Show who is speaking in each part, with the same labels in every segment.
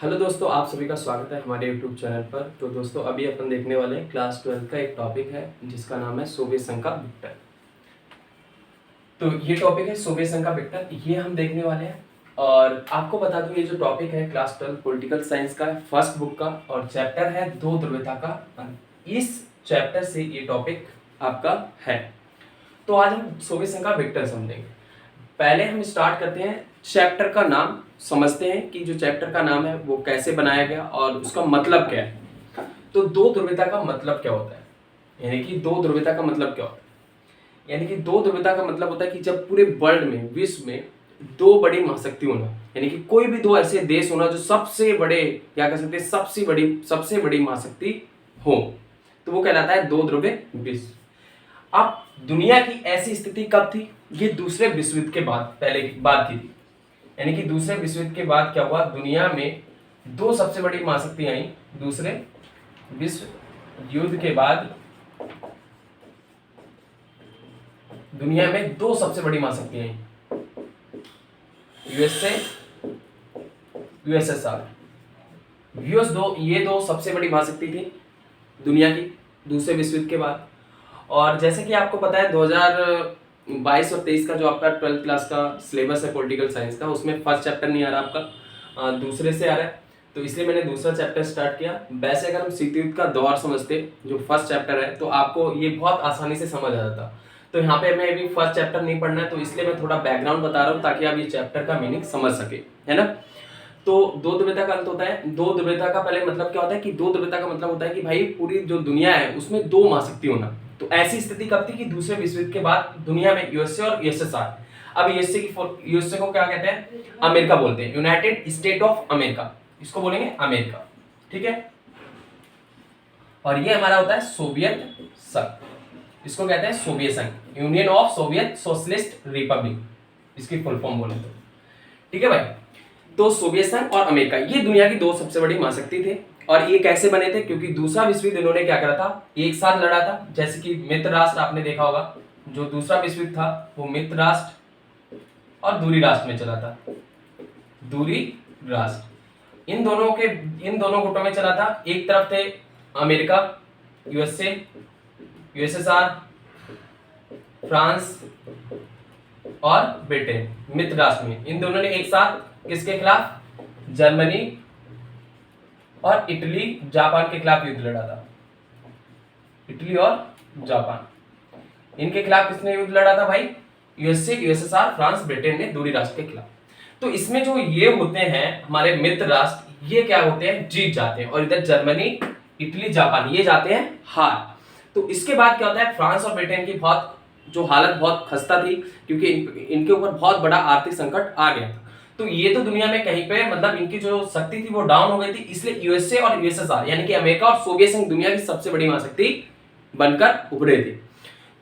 Speaker 1: Hello दोस्तों, आप सभी का स्वागत है हमारे यूट्यूब चैनल पर। तो दोस्तों, अभी अपन देखने वाले हैं क्लास 12 का एक टॉपिक है जिसका नाम है सोवियत संघ का विक्टर। तो ये टॉपिक है सोवियत संघ का विक्टर, ये हम देखने वाले हैं। और आपको बता दूं, ये जो टॉपिक है क्लास 12 पॉलिटिकल साइंस का फर्स्ट बुक का, और चैप्टर है दो ध्रुवीयता का अंत। इस चैप्टर से ये टॉपिक आपका है। तो आज हम सोवियत संघ का विक्टर समझेंगे। पहले हम स्टार्ट करते हैं, चैप्टर का नाम समझते हैं कि जो चैप्टर का नाम है वो कैसे बनाया गया और उसका मतलब क्या है। तो दो ध्रुवीयता का मतलब क्या होता है, यानी कि दो ध्रुवीयता का मतलब क्या होता है, यानी कि दो ध्रुवीयता का मतलब होता है कि जब पूरे वर्ल्ड में, विश्व में दो बड़ी महाशक्ति होना, यानी कि कोई भी दो ऐसे देश होना जो सबसे बड़े, क्या कह सकते हैं, सबसे बड़ी महाशक्ति हो, तो वो कहलाता है दो ध्रुवीय विश्व। अब दुनिया की ऐसी स्थिति कब थी? ये दूसरे विश्व युद्ध के बाद, पहले की बात की थी। यानी कि दूसरे विश्व युद्ध के बाद क्या हुआ, दुनिया में दो सबसे बड़ी महाशक्ति आई। दूसरे विश्व युद्ध के बाद दुनिया में दो सबसे बड़ी महाशक्ति आई, यूएसए, यूएसएसआर। ये दो सबसे बड़ी महाशक्ति थी दुनिया की दूसरे विश्व युद्ध के बाद। और जैसे कि आपको पता है 2022 और 23 का जो आपका 12th क्लास का सिलेबस है पॉलिटिकल साइंस का, उसमें फर्स्ट चैप्टर नहीं आ रहा आपका, दूसरे से आ रहा है। तो इसलिए मैंने दूसरा चैप्टर स्टार्ट किया। वैसे अगर हम शीत युद्ध का दौर समझते, जो फर्स्ट चैप्टर है, तो आपको ये बहुत आसानी से समझ आ जाता। तो यहाँ पे मैं अभी फर्स्ट चैप्टर नहीं पढ़ना है, तो इसलिए मैं थोड़ा बैकग्राउंड बता रहा हूँ ताकि आप ये चैप्टर का मीनिंग समझ सके, है ना। तो दो ध्रुवीयता का अंत होता है। दो ध्रुवीयता का पहले मतलब क्या होता है कि दो ध्रुवीयता का मतलब होता है कि भाई पूरी जो दुनिया है उसमें दो महाशक्ति होना। तो ऐसी स्थिति कब थी कि दूसरे विश्व युद्ध के बाद दुनिया में यूएसए और यूएसएसआर। अब यूएसए को क्या कहते हैं? अमेरिका बोलते हैं, यूनाइटेड स्टेट ऑफ अमेरिका, इसको बोलेंगे अमेरिका, ठीक है। और ये हमारा होता है सोवियत संघ, इसको कहते हैं सोवियत संघ, union of Soviet socialist Republic, इसकी फुल फॉर्म बोले तो, ठीक है भाई। तो सोवियत संघ और अमेरिका, ये दुनिया की दो सबसे बड़ी महाशक्ति थे। और ये कैसे बने थे? क्योंकि दूसरा विश्व युद्ध इन्होंने क्या करा था, एक साथ लड़ा था। जैसे कि मित्र राष्ट्र आपने देखा होगा, जो दूसरा विश्व युद्ध था वो मित्र राष्ट्र और दूरी राष्ट्र में चला था। दूरी राष्ट्र इन दोनों गुटों में चला था। एक तरफ थे अमेरिका, यूएसए, यूएसएसआर, फ्रांस और ब्रिटेन, मित्र राष्ट्र में। इन दोनों ने एक साथ किसके खिलाफ? जर्मनी और इटली, जापान के खिलाफ युद्ध लड़ा था। इटली और जापान, इनके खिलाफ किसने युद्ध लड़ा था भाई? यूएसए, यूएसएसआर, फ्रांस, ब्रिटेन ने दूरी राष्ट्र के खिलाफ। तो इसमें जो ये होते हैं हमारे मित्र राष्ट्र, ये क्या होते हैं? जीत जाते हैं। और इधर जर्मनी, इटली, जापान, ये जाते हैं हार। तो इसके बाद क्या होता है, फ्रांस और ब्रिटेन की जो हालत बहुत खस्ता थी, क्योंकि इनके ऊपर बहुत बड़ा आर्थिक संकट आ गया था। तो ये तो दुनिया में कहीं पे, मतलब इनकी जो शक्ति थी वो डाउन हो गई थी। इसलिए यूएसए और यूएसएसआर, यानी कि अमेरिका और सोवियत संघ, दुनिया की सबसे बड़ी महाशक्ति बनकर उभरे थे।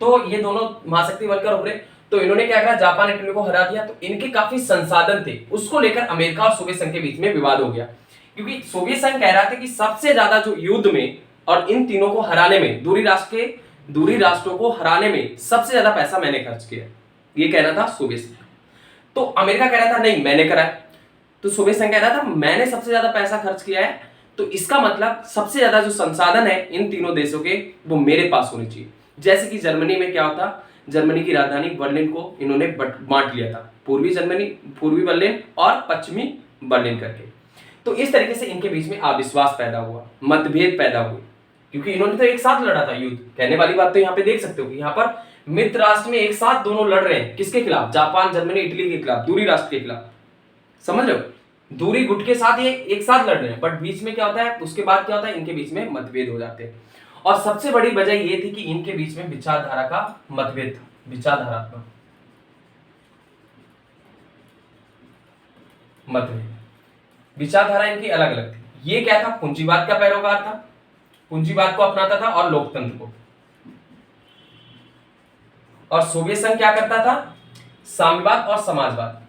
Speaker 1: तो ये दोनों महाशक्ति बनकर उभरे, तो इन्होंने क्या करा, जापान, इटली को हरा दिया। तो इनके काफी संसाधन थे, उसको लेकर अमेरिका और सोवियत संघ के बीच में विवाद हो गया। क्योंकि सोवियत संघ कह रहा था कि सबसे ज्यादा जो युद्ध में और इन तीनों को हराने में, दूरी राष्ट्रों को हराने में सबसे ज्यादा पैसा मैंने खर्च किया, ये कहना था सोवियत संघ। तो अमेरिका कह रहा था नहीं, मैंने करा है। तो सोवियत संघ कह रहा था मैंने सबसे ज्यादा पैसा खर्च किया है, तो इसका मतलब सबसे ज्यादा जो संसाधन है इन तीनों देशों के, वो मेरे पास होने चाहिए। जैसे कि जर्मनी में क्या होता, जर्मनी की राजधानी बर्लिन को इन्होंने बांट लिया था, पूर्वी बर्लिन और पश्चिमी बर्लिन करके। तो इस तरीके से इनके बीच में अविश्वास पैदा हुआ, मतभेद पैदा हुए, क्योंकि इन्होंने तो एक साथ लड़ा था युद्ध। कहने वाली बात तो यहाँ पे देख सकते हो कि यहाँ पर मित्र राष्ट्र में एक साथ दोनों लड़ रहे हैं, किसके खिलाफ? जापान, जर्मनी, इटली के खिलाफ, दूरी राष्ट्र के खिलाफ। समझ रहे हो? दूरी गुट के साथ ये एक साथ लड़ रहे हैं, बट बीच में क्या होता है, उसके बाद क्या होता है, इनके बीच में मतभेद हो जाते हैं। और सबसे बड़ी वजह ये थी कि इनके बीच में विचारधारा का मतभेद था, विचारधारात्मक मतभेद। विचारधारा इनकी अलग अलग थी। ये क्या था, पूंजीवाद का पैरोकार था, पूंजीवाद को अपनाता था और लोकतंत्र को। और सोवियत संघ क्या करता था? साम्यवाद और समाजवाद,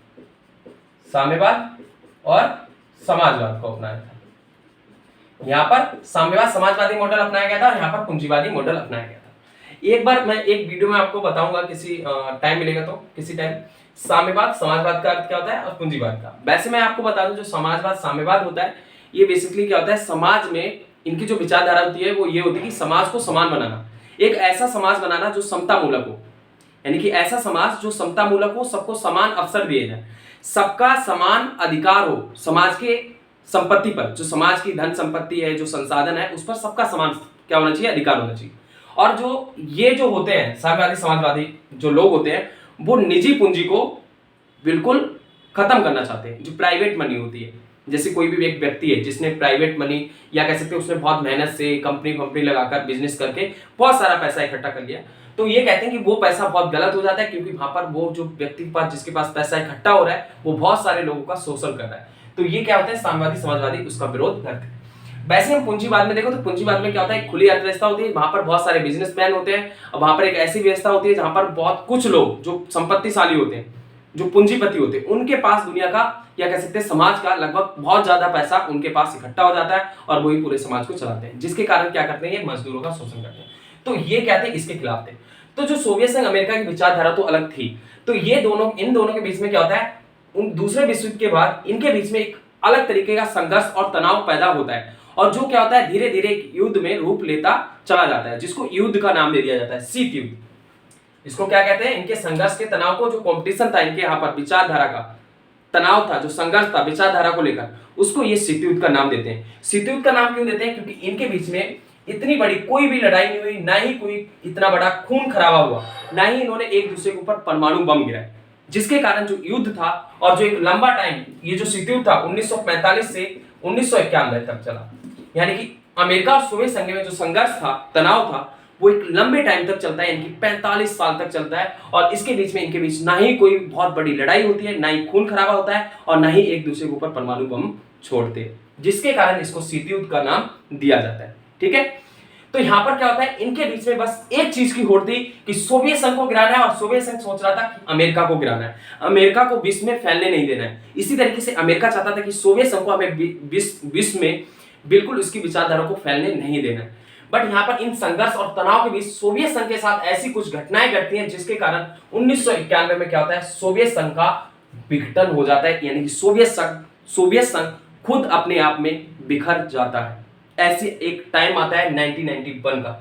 Speaker 1: साम्यवाद और समाजवाद को अपनाया था। यहां पर साम्यवाद समाजवादी मॉडल अपनाया गया था और यहां पर पूंजीवादी मॉडल अपनाया गया था। एक बार मैं एक वीडियो में आपको बताऊंगा, किसी टाइम मिलेगा तो किसी टाइम, साम्यवाद समाजवाद का अर्थ क्या होता है और पूंजीवाद का। वैसे मैं आपको बता दूं, जो समाजवाद साम्यवाद होता है, ये बेसिकली क्या होता है, समाज में इनकी जो विचारधारा होती है वो ये होती है कि समाज को समान बनाना, एक ऐसा समाज बनाना जो समता मूलक हो, यानी कि ऐसा समाज जो समता मूलक हो, सबको समान अवसर दिए जाए, सबका समान अधिकार हो, समाज के संपत्ति पर, जो समाज की धन संपत्ति है, जो संसाधन है, उस पर सबका समान क्या होना चाहिए, अधिकार होना चाहिए। और जो ये जो होते हैं साम्यवादी समाजवादी जो लोग होते हैं, वो निजी पूंजी को बिल्कुल खत्म करना चाहते हैं। जो प्राइवेट मनी होती है, जैसे कोई भी एक व्यक्ति है जिसने प्राइवेट मनी, या कह सकते हैं उसने बहुत मेहनत से कंपनी लगाकर बिजनेस करके बहुत सारा पैसा इकट्ठा कर लिया, तो ये कहते हैं कि वो पैसा बहुत गलत हो जाता है, क्योंकि वहां पर वो जो व्यक्ति के पास, जिसके पास पैसा इकट्ठा हो रहा है, वो बहुत सारे लोगों का शोषण कर रहा है। तो ये क्या होता है, साम्यवादी समाजवादी उसका विरोध करते हैं। वैसे हम पूंजीवाद में देखो तो पूंजीवाद में क्या होता है, खुली अर्थव्यवस्था होती है, वहां पर बहुत सारे बिजनेसमैन होते हैं, और वहां पर एक ऐसी व्यवस्था होती है जहां पर बहुत कुछ लोग जो संपत्तिशाली होते हैं, जो पूंजीपति होते हैं, उनके पास दुनिया का, या कह सकते हैं समाज का लगभग बहुत ज्यादा पैसा उनके पास इकट्ठा हो जाता है, और वही पूरे समाज को चलाते हैं, जिसके कारण क्या करते हैं, ये मजदूरों का शोषण करते हैं। तो ये क्या थे, इसके खिलाफ थे। तो जो सोवियत संघ अमेरिका की विचारधारा तो अलग थी, तो ये दोनों, इन दोनों के बीच में क्या होता है, उन दूसरे विश्व युद्ध के बाद इनके बीच में एक अलग तरीके का संघर्ष और तनाव पैदा होता है, और जो क्या होता है, धीरे धीरे युद्ध में रूप लेता चला जाता है, जिसको युद्ध का नाम दे दिया जाता है, शीत युद्ध। इसको क्या कहते हैं, इनके संघर्ष के तनाव को, जो कंपटीशन था इनके यहाँ पर, विचारधारा का तनाव था, जो संघर्ष था विचारधारा को लेकर, उसको ये शीत युद्ध का नाम देते हैं। शीत युद्ध का नाम क्यों देते हैं, क्योंकि इनके बीच में इतनी बड़ी कोई भी लड़ाई नहीं हुई, ना ही कोई इतना बड़ा खून खराबा हुआ, ना ही इन्होंने एक दूसरे के ऊपर परमाणु बम गिराए, जिसके कारण जो युद्ध था, और जो एक लंबा टाइम ये जो शीत युद्ध था 1945 से 1991 तक चला, यानी कि अमेरिका और सोवियत संघ में जो संघर्ष था, तनाव था, वो एक लंबे टाइम तक चलता है, यानी कि 45 साल तक चलता है, और इसके बीच में, इनके बीच ना ही कोई बहुत बड़ी लड़ाई होती है, ना ही खून खराबा होता है, और ना ही एक दूसरे के ऊपर परमाणु बम छोड़ते, जिसके कारण इसको शीत युद्ध का नाम दिया जाता है। ठीक है, तो यहां पर क्या होता है, इनके बीच में बस एक चीज की होड़ थी कि सोवियत संघ को गिराना है, और सोवियत संघ सोच रहा था कि अमेरिका को गिराना है, अमेरिका को विश्व में फैलने नहीं देना है। इसी तरीके से अमेरिका चाहता था कि सोवियत संघ को हमें विश्व में बिल्कुल उसकी विचारधारा को फैलने नहीं देना है। बट यहाँ पर इन संघर्ष और तनाव के बीच सोवियत संघ के साथ ऐसी कुछ घटनाएं घटती हैं, जिसके कारण 1991 में क्या होता है, सोवियत संघ का विघटन हो जाता है, यानी कि सोवियत संघ खुद अपने आप में बिखर जाता है। ऐसी एक टाइम आता है 1991 का।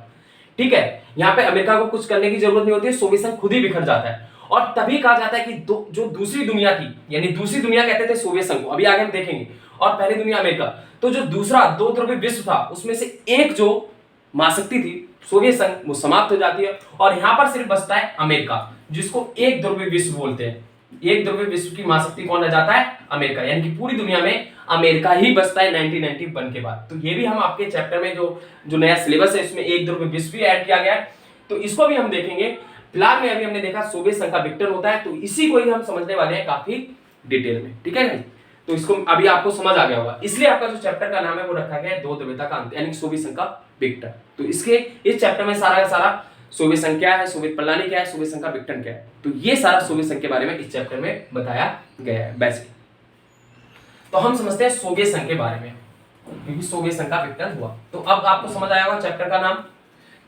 Speaker 1: ठीक है, यहाँ पे अमेरिका को कुछ करने की जरूरत नहीं होती है, सोवियत संघ खुद ही बिखर जाता है, और तभी कहा जाता है कि जो दूसरी दुनिया थी, यानी दूसरी दुनिया कहते थे सोवियत संघ को, अभी आगे हम देखेंगे, और पहली दुनिया अमेरिका, तो जो दूसरा दो ध्रुवीय विश्व था, उसमें से एक जो महाशक्ति थी सोवियत संघ, वो समाप्त हो जाती है, और यहां पर सिर्फ बचता है अमेरिका, जिसको एक ध्रुवीय विश्व बोलते हैं। एक ध्रुवीय विश्व की महाशक्ति कौन रह जाता है, अमेरिका, यानी कि पूरी दुनिया में अमेरिका ही बचता है 1991 के बाद। तो ये भी हम आपके चैप्टर में जो नया सिलेबस है, इसमें एक ध्रुवीय विश्व भी ऐड किया गया है, तो इसको भी हम देखेंगे। फिलहाल में अभी हमने देखा सोवियत संघ का विघटन होता है, तो इसी को ही हम समझने वाले हैं काफी डिटेल में। ठीक है ना, तो इसको अभी आपको समझ आ गया होगा, इसलिए आपका जो चैप्टर का नाम है वो रखा गया है दो ध्रुवीयता का अंत, यानी सोवियत संघ का विघटन। तो इस चैप्टर में सारा का सारा सोवियत संघ क्या है, सोवियत प्रणाली क्या है, सोवियत संघ का विघटन क्या है, तो ये सारा सोवियत संघ के बारे में इस चैप्टर में बताया गया है बेसिकली। तो हम समझते हैं सोवियत संघ के बारे में, क्योंकि सोवियत संघ का विघटन हुआ। तो अब आपको समझ आया होगा चैप्टर का नाम,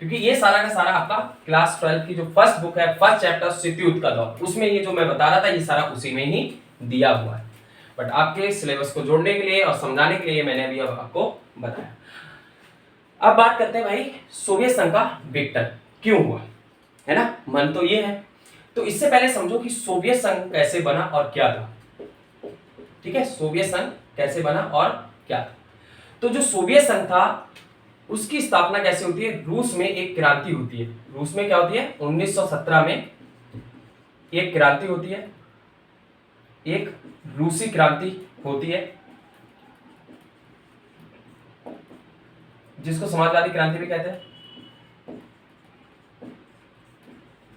Speaker 1: क्योंकि ये सारा का सारा आपका क्लास 12 की जो फर्स्ट बुक है, फर्स्ट चैप्टर शीत युद्ध का दौर, उसमें ये जो मैं बता रहा था ये सारा उसी में ही दिया हुआ है। बट आपके सिलेबस को जोड़ने के लिए और समझाने के लिए मैंने अभी अब आपको बताया। अब बात करते हैं भाई सोवियत संघ का विघटन क्यों हुआ, है ना, मन तो ये है। तो इससे पहले समझो कि सोवियत संघ कैसे बना और क्या था। ठीक है, सोवियत संघ कैसे बना और क्या था। तो जो सोवियत संघ था उसकी स्थापना कैसे होती है, रूस में एक क्रांति होती है। रूस में क्या होती है, 1917 में एक क्रांति होती है, एक रूसी क्रांति होती है, जिसको समाजवादी क्रांति भी कहते हैं।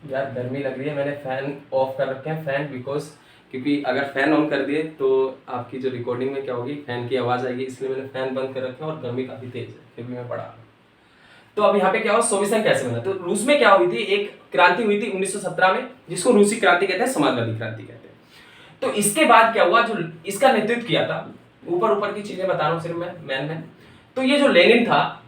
Speaker 1: यार गर्मी लग रही है, मैंने फैन ऑफ कर रखे हैं, फैन बिकॉज क्योंकि अगर फैन ऑन कर दिए तो आपकी जो रिकॉर्डिंग में क्या होगी, फैन की आवाज आएगी, इसलिए मैंने फैन बंद कर रखे हैं, और गर्मी काफी तेज है, फिर भी मैं पढ़ा रहा हूं। तो अब यहाँ पे क्या हुआ, सोवियत संघ कैसे बना। तो रूस में क्या हुई थी, एक क्रांति हुई थी 1917 में, जिसको रूसी क्रांति कहते हैं, समाजवादी क्रांति कहते हैं। तो इसके बाद क्या हुआ, जो इसका नेतृत्व किया था, ऊपर की चीजें बता रहा हूँ सिर्फ मैं मैन। तो ये जो लेनिन था,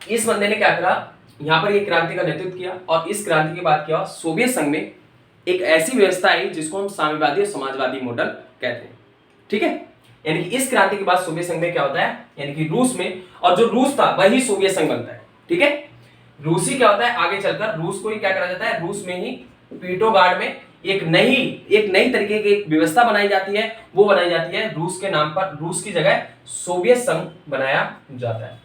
Speaker 1: इस बंदे ने क्या करा, यहाँ पर ये क्रांति का नेतृत्व किया, और इस क्रांति के बाद क्या हुआ, सोवियत संघ में एक ऐसी व्यवस्था आई जिसको हम साम्यवादी और समाजवादी मॉडल कहते हैं। ठीक है, यानी कि इस क्रांति के बाद सोवियत संघ में क्या होता है, यानी कि रूस में, और जो रूस था वही सोवियत संघ बनता है। ठीक है, रूसी क्या होता है, आगे चलकर रूस को ही क्या करा जाता है, रूस में ही पीटोगार्ड में एक नई तरीके की एक व्यवस्था बनाई जाती है, वो बनाई जाती है रूस के नाम पर, रूस की जगह सोवियत संघ बनाया जाता है।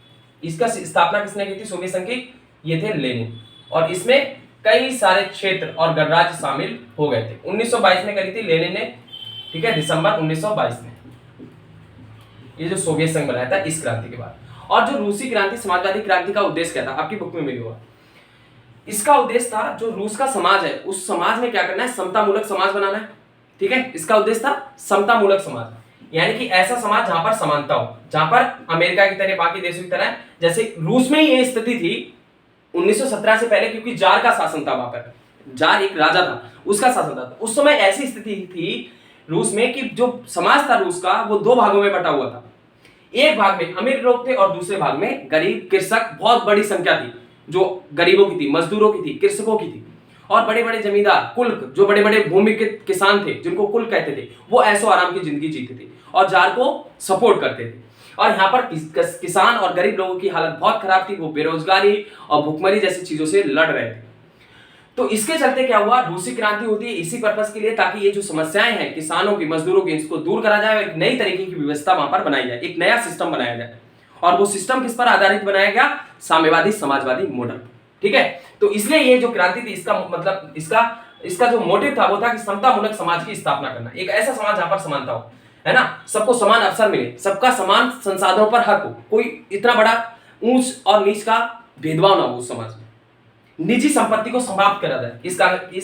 Speaker 1: इसका स्थापना किसने की थी सोवियत संघ की, ये थे लेनिन, और इसमें कई सारे क्षेत्र और गणराज्य शामिल हो गए थे। 1922 में करी थी लेनिन ने, ठीक है, दिसंबर 1922 में ये जो सोवियत संघ बनाया था इस क्रांति के बाद। और जो रूसी क्रांति, समाजवादी क्रांति का उद्देश्य क्या था, आपकी बुक में मिली होगा। इसका उद्देश्य था जो रूस का समाज है उस समाज में क्या करना है, समतामूलक समाज बनाना है। ठीक है, इसका उद्देश्य था समतामूलक समाज, यानी कि ऐसा समाज जहां पर समानता हो, जहां पर अमेरिका की तरह, बाकी देशों की तरह, जैसे रूस में ही ये स्थिति थी 1917 से पहले, क्योंकि जार का शासन था वहां पर, जार एक राजा था, उसका शासन था। उस समय ऐसी स्थिति थी रूस में कि जो समाज था रूस का वो दो भागों में बटा हुआ था। एक भाग में अमीर लोग थे और दूसरे भाग में गरीब कृषक, बहुत बड़ी संख्या थी जो गरीबों की थी, मजदूरों की थी, कृषकों की थी, और बड़े बड़े जमींदार, कुल, जो बड़े बड़े भूमि के किसान थे जिनको कुल कहते थे, वो ऐशो आराम की जिंदगी जीते थे और जार को सपोर्ट करते थे। और यहाँ पर किसान और गरीब लोगों की हालत बहुत खराब थी, वो बेरोजगारी और भुखमरी जैसी चीजों से लड़ रहे थे। तो इसके चलते क्या हुआ, रूसी क्रांति होती है इसी पर्पस के लिए, ताकि ये जो समस्याएं हैं किसानों की, मजदूरों की, इसको दूर करा जाए और एक नई तरीके की व्यवस्था वहां पर बनाई जाए, एक नया सिस्टम बनाया जाए। और वो सिस्टम किस पर आधारित बनाया गया, साम्यवादी समाजवादी मॉडल। ठीक है, तो इसलिए ये जो क्रांति थी, इसका मतलब इसका जो मोटिव था वो था कि समतामूलक समाज की स्थापना करना, एक ऐसा समाज जहां पर समानता हो, है ना, सबको समान अवसर मिले, सबका समान संसाधनों पर हक हो, कोई इतना बड़ा ऊंच और नीच का भेदभाव ना हो उस समाज में, निजी संपत्ति को समाप्त करा जाए, इस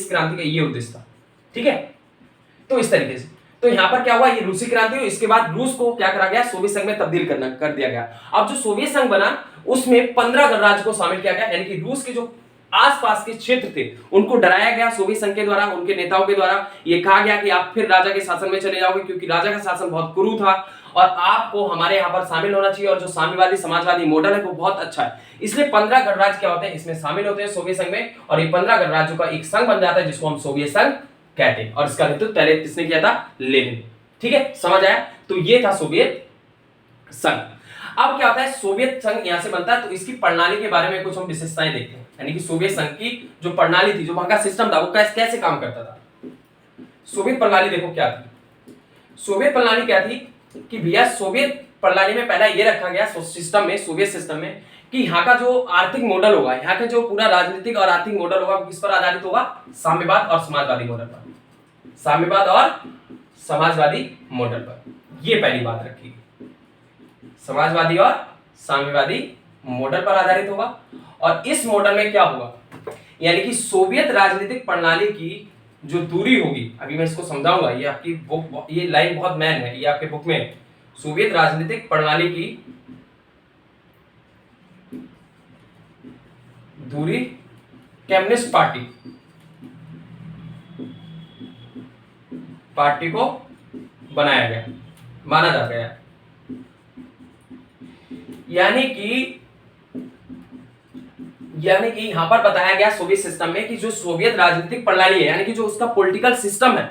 Speaker 1: क्रांति का ये उद्देश्य था। ठीक है, तो इस तरीके से, तो यहां पर क्या हुआ, ये रूसी क्रांति हुई, इसके बाद रूस को क्या करा गया, सोवियत संघ में तब्दील कर दिया गया। अब जो सोवियत संघ बना उसमें 15 गणराज्य को शामिल किया गया, यानी कि रूस के जो आसपास के क्षेत्र थे उनको डराया गया सोवियत संघ के द्वारा, उनके नेताओं के द्वारा। ये कहा गया कि आप फिर राजा के शासन में चले जाओगे, क्योंकि राजा का शासन बहुत क्रूर था और आपको हमारे यहाँ पर शामिल होना चाहिए, और जो साम्यवादी समाजवादी मॉडल है वो बहुत अच्छा है। इसलिए 15 गणराज्य क्या होते हैं, इसमें शामिल होते हैं सोवियत संघ में, और ये 15 गणराज्यों का एक संघ बन जाता है जिसको हम सोवियत संघ कहते हैं। और इसका नेतृत्व पहले किसने किया था, लेनिन। ठीक है, समझ आया, तो ये था सोवियत संघ। अब क्या होता है, सोवियत संघ यहां से बनता है, तो इसकी प्रणाली के बारे में कुछ हम विशेषताएं देखते हैं, यानी कि सोवियत संघ की जो प्रणाली थी, जो वहां का सिस्टम था, वो कैसे काम करता था। सोवियत प्रणाली देखो क्या थी, सोवियत प्रणाली क्या थी कि भैया, सोवियत प्रणाली में पहला ये रखा गया सिस्टम में, सोवियत सिस्टम में, कि यहाँ का जो आर्थिक मॉडल होगा, यहाँ का जो पूरा राजनीतिक और आर्थिक मॉडल होगा, किस पर आधारित होगा, साम्यवाद और समाजवादी मॉडल पर, साम्यवाद और समाजवादी मॉडल पर। ये पहली बात रखी, समाजवादी और साम्यवादी मॉडल पर आधारित होगा। और इस मॉडल में क्या होगा, यानी कि सोवियत राजनीतिक प्रणाली की जो दूरी होगी, अभी मैं इसको समझाऊंगा, ये आपकी बुक, ये लाइन बहुत मैन है, ये आपके बुक में है। सोवियत राजनीतिक प्रणाली की दूरी कम्युनिस्ट पार्टी को बनाया गया, माना जा गया, यानी कि यहां पर बताया गया सोवियत सिस्टम में कि जो सोवियत राजनीतिक प्रणाली है, यानी कि जो उसका पॉलिटिकल सिस्टम है,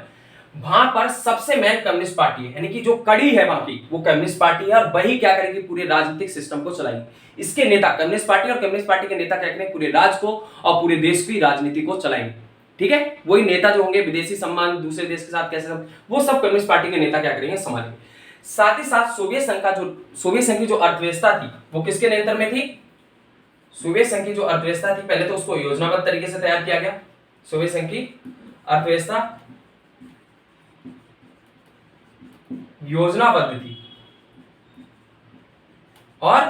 Speaker 1: वहां पर सबसे मेन कम्युनिस्ट पार्टी है, यानी कि जो कड़ी है वहां की वो कम्युनिस्ट पार्टी है, और वही क्या करेगी, पूरे राजनीतिक सिस्टम को चलाएगी। इसके नेता कम्युनिस्ट पार्टी, और कम्युनिस्ट पार्टी के नेता क्या करेंगे, पूरे राज्य को और पूरे देश की राजनीति को चलाएंगे। ठीक है, वही नेता जो होंगे, विदेशी सम्मान दूसरे देश के साथ कैसे, वो सब कम्युनिस्ट पार्टी के नेता क्या करेंगे, संभालेंगे। साथ ही साथ सोवियत संघ की जो अर्थव्यवस्था थी वो किसके नियंत्रण में थी, सोवियत संघ की जो अर्थव्यवस्था थी, पहले तो उसको योजनाबद्ध तरीके से तैयार किया गया। सोवियत संघ की अर्थव्यवस्था योजनाबद्ध थी और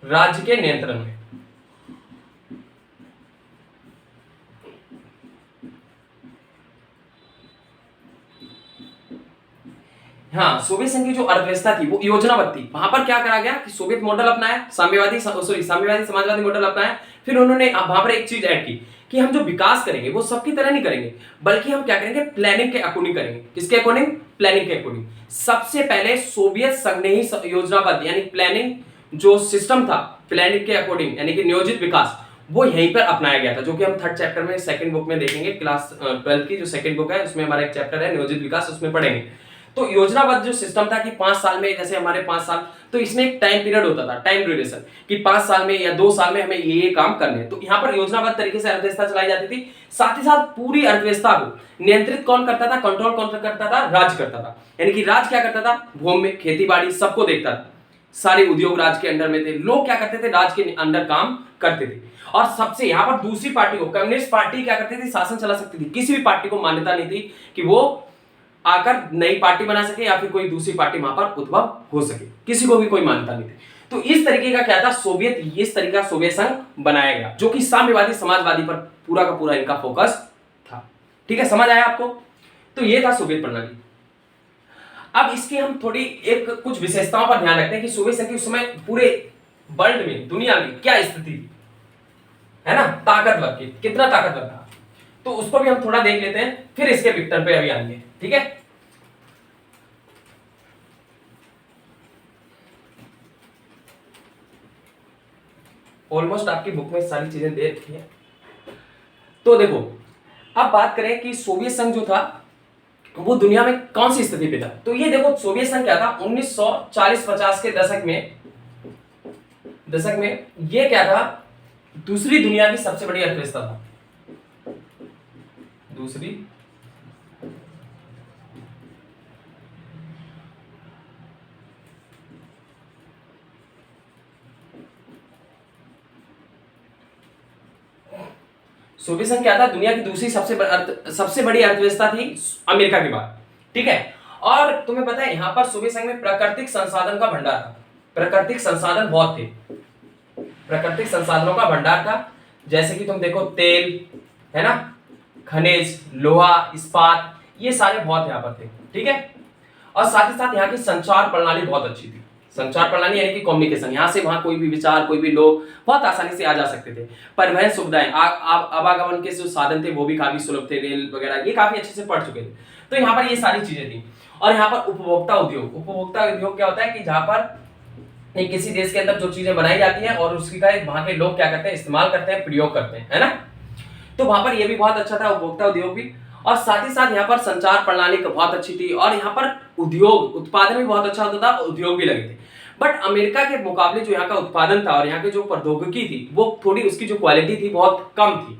Speaker 1: राज्य के नियंत्रण में। हाँ, सोवियत संघ की जो अर्थव्यवस्था थी वो योजनाबद्ध थी। वहां पर क्या करा गया कि सोवियत मॉडल अपनाया, साम्यवादी समाजवादी मॉडल अपनाया। फिर उन्होंने वहां पर एक चीज ऐड की कि हम जो विकास करेंगे वो सबकी तरह नहीं करेंगे, बल्कि हम क्या करेंगे, प्लानिंग के अकॉर्डिंग करेंगे। किसके अकॉर्डिंग, प्लानिंग के अकॉर्डिंग। सबसे पहले सोवियत संघ ने ही योजनाबद्ध, यानी प्लानिंग जो सिस्टम था, प्लानिंग के अकॉर्डिंग, यानी कि नियोजित विकास, वो यहीं पर अपनाया गया था, जो कि हम थर्ड चैप्टर में सेकंड बुक में देखेंगे, क्लास 12 की जो सेकंड बुक है उसमें हमारा एक चैप्टर है नियोजित विकास, उसमें पढ़ेंगे। तो योजनाबद्ध जो सिस्टम था कि 5 साल में, जैसे हमारे 5 साल, तो इसमें एक टाइम पीरियड होता था, टाइम ड्यूरेशन, कि 5 साल में या 2 साल में हमें ये काम करने हैं। तो यहाँ पर योजनाबद्ध तरीके से अर्थव्यवस्था चलाई जाती थी। साथ ही साथ पूरी अर्थव्यवस्था को नियंत्रित कौन करता था, कंट्रोल कौन करता था, राज्य करता था। यानी कि राज्य क्या करता था, भूमि में खेती बाड़ी सबको देखता था, सारे उद्योग राज्य के अंडर में थे। लोग क्या करते थे, राज्य के अंडर काम करते थे। और सबसे यहाँ पर दूसरी पार्टी को, कम्युनिस्ट पार्टी क्या करती थी, शासन चला सकती थी। किसी भी पार्टी को मान्यता नहीं थी कि वो आकर नई पार्टी बना सके या फिर कोई दूसरी पार्टी वहां पर उद्भव हो सके, किसी को भी कोई मान्यता नहीं थी। तो इस तरीके का क्या था, सोवियत, इस तरीके का सोवियत संघ बनाया गया, जो कि साम्यवादी समाजवादी पर पूरा का पूरा इनका फोकस था। ठीक है, समझ आया आपको? तो ये था सोवियत प्रणाली। अब इसकी हम थोड़ी एक कुछ विशेषताओं पर ध्यान रखते हैं कि सोवियत संघ की उस समय पूरे वर्ल्ड में, दुनिया में क्या स्थिति थी, है ना, ताकतवर की, कितना ताकतवर था। तो उसको भी हम थोड़ा देख लेते हैं, फिर इसके विक्टर पे अभी आएंगे। ठीक है, ऑलमोस्ट आपकी बुक में सारी चीजें दे रखी है। तो देखो, अब बात करें कि सोवियत संघ जो था वो दुनिया में कौन सी स्थिति पे था। तो ये देखो, सोवियत संघ क्या था, 1940-50 के दशक में ये क्या था, दूसरी दुनिया की सबसे बड़ी अर्थव्यवस्था था। दूसरी सोवियत संघ क्या था, दुनिया की दूसरी सबसे बड़ी अर्थव्यवस्था थी अमेरिका के बाद। ठीक है, और तुम्हें पता है यहां पर सोवियत संघ में प्राकृतिक संसाधन का भंडार था। प्राकृतिक संसाधन बहुत थे, प्राकृतिक संसाधनों का भंडार था। जैसे कि तुम देखो, तेल है ना, खनिज, लोहा, इस्पात, ये सारे बहुत यहाँ पर थे। ठीक है, और साथ ही साथ यहाँ की संचार प्रणाली बहुत अच्छी थी। संचार प्रणाली यानी कि कम्युनिकेशन, यहाँ से वहां कोई भी विचार, कोई भी लोग बहुत आसानी से आ जा सकते थे। परिवहन सुविधाएं, आवागमन के जो साधन थे वो भी काफी सुलभ थे, रेल वगैरह ये काफी अच्छे से पढ़ चुके थे। तो यहाँ पर ये सारी चीजें थी। और यहाँ पर उपभोक्ता उद्योग क्या होता है कि जहाँ पर किसी देश के अंदर जो चीजें बनाई जाती हैं और उसकी का वहां के लोग क्या करते हैं, इस्तेमाल करते हैं, प्रयोग करते हैं, है ना। तो वहां पर ये भी बहुत अच्छा था, उपभोक्ता उद्योग भी। और साथ ही साथ यहाँ पर संचार प्रणाली बहुत अच्छी थी, और यहाँ पर उद्योग उत्पादन भी बहुत अच्छा होता था, उद्योग भी लगे थे। बट अमेरिका के मुकाबले जो यहाँ का उत्पादन था और यहाँ की जो प्रौद्योगिकी थी वो थोड़ी, उसकी जो क्वालिटी थी बहुत कम थी,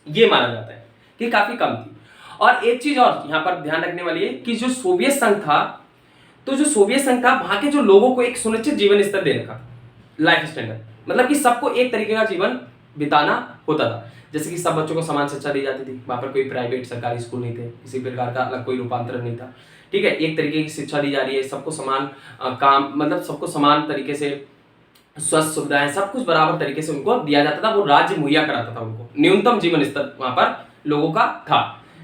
Speaker 1: ये माना जाता है कि काफी कम थी। और एक चीज और यहाँ पर ध्यान रखने वाली है कि जो सोवियत संघ था, तो जो सोवियत संघ था वहां के जो लोगों को एक सुनिश्चित जीवन स्तर दे रखा, लाइफ स्टैंडर्ड, मतलब कि सबको एक तरीके का जीवन बिताना होता था। जैसे कि सब बच्चों को समान शिक्षा दी जाती थी, वहां पर कोई प्राइवेट सरकारी स्कूल नहीं थे, किसी प्रकार का अलग कोई रूपांतरण नहीं था। ठीक है, एक तरीके की शिक्षा दी जा रही है, सबको समान काम, मतलब सबको समान तरीके से स्वास्थ्य सुविधाएं, सब कुछ बराबर तरीके से उनको दिया जाता था। वो राज्य मुहैया कराता था उनको, न्यूनतम जीवन स्तर वहां पर लोगों का था।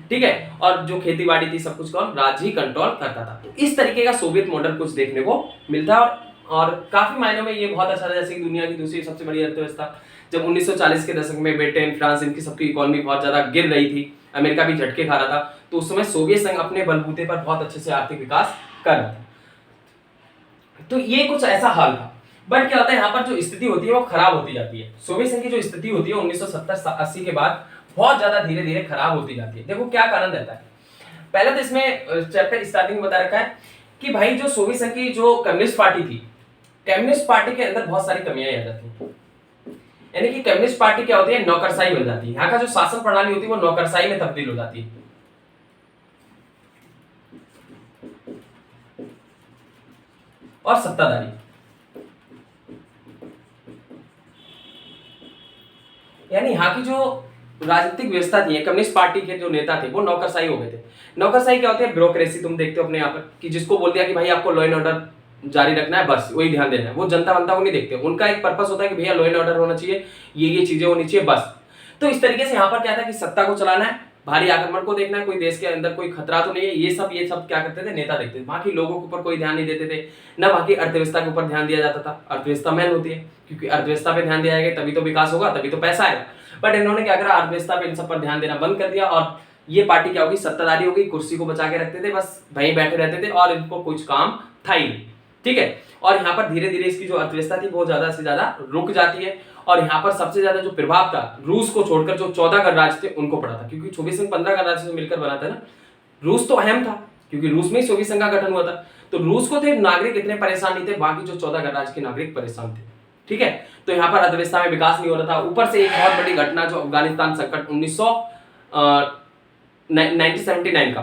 Speaker 1: ठीक है, और जो खेती बाड़ी थी सब कुछ कौन, राज्य ही कंट्रोल करता था। तो इस तरीके का सोवियत मॉडल कुछ देखने को मिलता है, और काफी मायनों में ये बहुत अच्छा था। जैसे कि दुनिया की दूसरी सबसे बड़ी अर्थव्यवस्था, जब 1940 के दशक में ब्रिटेन, फ्रांस, इनकी सबकी इकोनॉमी बहुत ज्यादा गिर रही थी, अमेरिका भी झटके खा रहा था, तो उस समय सोवियत संघ अपने बलबूते पर बहुत अच्छे से आर्थिक विकास कर रहा था। तो ये कुछ ऐसा हाल था। बट क्या होता है, यहाँ पर जो स्थिति होती है वो खराब होती जाती है। सोवियत संघ की जो स्थिति होती है 1970-80 के बाद बहुत ज्यादा धीरे धीरे खराब होती जाती है। देखो क्या कारण रहता है। पहले तो इसमें चैप्टर स्टार्टिंग में बता रखा है कि भाई जो सोवियत संघ की जो कम्युनिस्ट पार्टी थी, कम्युनिस्ट पार्टी के अंदर बहुत सारी कमियां आ जाती हैं। यानी कि कम्युनिस्ट पार्टी क्या होती है, नौकरशाही बन जाती है। यहाँ का जो शासन प्रणाली होती है वो नौकरशाही में तब्दील हो जाती है। और सत्ताधारी, यानी यहाँ की जो राजनीतिक व्यवस्था थी, कम्युनिस्ट पार्टी के जो नेता थे वो नौकरशाही हो गए थे। नौकरशाही क्या होती है, ब्यूरोक्रेसी, तुम देखते हो अपने यहाँ पर कि जिसको बोल दिया कि भाई आपको लॉ एंड ऑर्डर जारी रखना है, बस वही ध्यान देना है। वो जनता बनता को नहीं देखते, उनका एक पर्पस होता है कि भैया लॉ एंड ऑर्डर होना चाहिए, ये चीजें होनी चाहिए, बस। तो इस तरीके से यहाँ पर क्या था कि सत्ता को चलाना है, भारी आक्रमण को देखना है, कोई देश के अंदर कोई खतरा तो नहीं है, ये सब क्या करते थे, नेता देखते थे। वहां के लोगों के ऊपर कोई ध्यान नहीं देते थे, न वहां की अर्थव्यवस्था के ऊपर ध्यान दिया जाता था। अर्थव्यवस्था मेन होती है, क्योंकि अर्थव्यवस्था पे ध्यान दिया जाएगा तभी तो विकास होगा, तभी तो पैसा आएगा। बट इन्होंने क्या करा, अर्थव्यवस्था पे इन सब पर ध्यान देना बंद कर दिया, और ये पार्टी क्या होगी, सत्ताधारी होगी, कुर्सी को बचा के रखते थे, बस वहीं बैठे रहते थे और इनको कुछ काम था ही नहीं। ठीक है, और यहाँ पर धीरे धीरे इसकी जो अर्थव्यवस्था थी वो ज्यादा से ज्यादा रुक जाती है। और यहाँ पर सबसे ज्यादा जो प्रभाव था रूस को छोड़कर जो 14 गणराज्य थे उनको पड़ा था, क्योंकि सोवियत संघ 15 गणराज्य से मिलकर बना था ना। रूस तो अहम था, क्योंकि रूस में ही सोवियत संघ का गठन हुआ था। तो रूस को थे नागरिक इतने परेशान नहीं थे, बाकी जो 14 गणराज्य के नागरिक परेशान थे। ठीक है, तो यहाँ पर अर्थव्यवस्था में विकास नहीं हो रहा था। ऊपर से एक बहुत बड़ी घटना जो अफगानिस्तान संकट 1979 का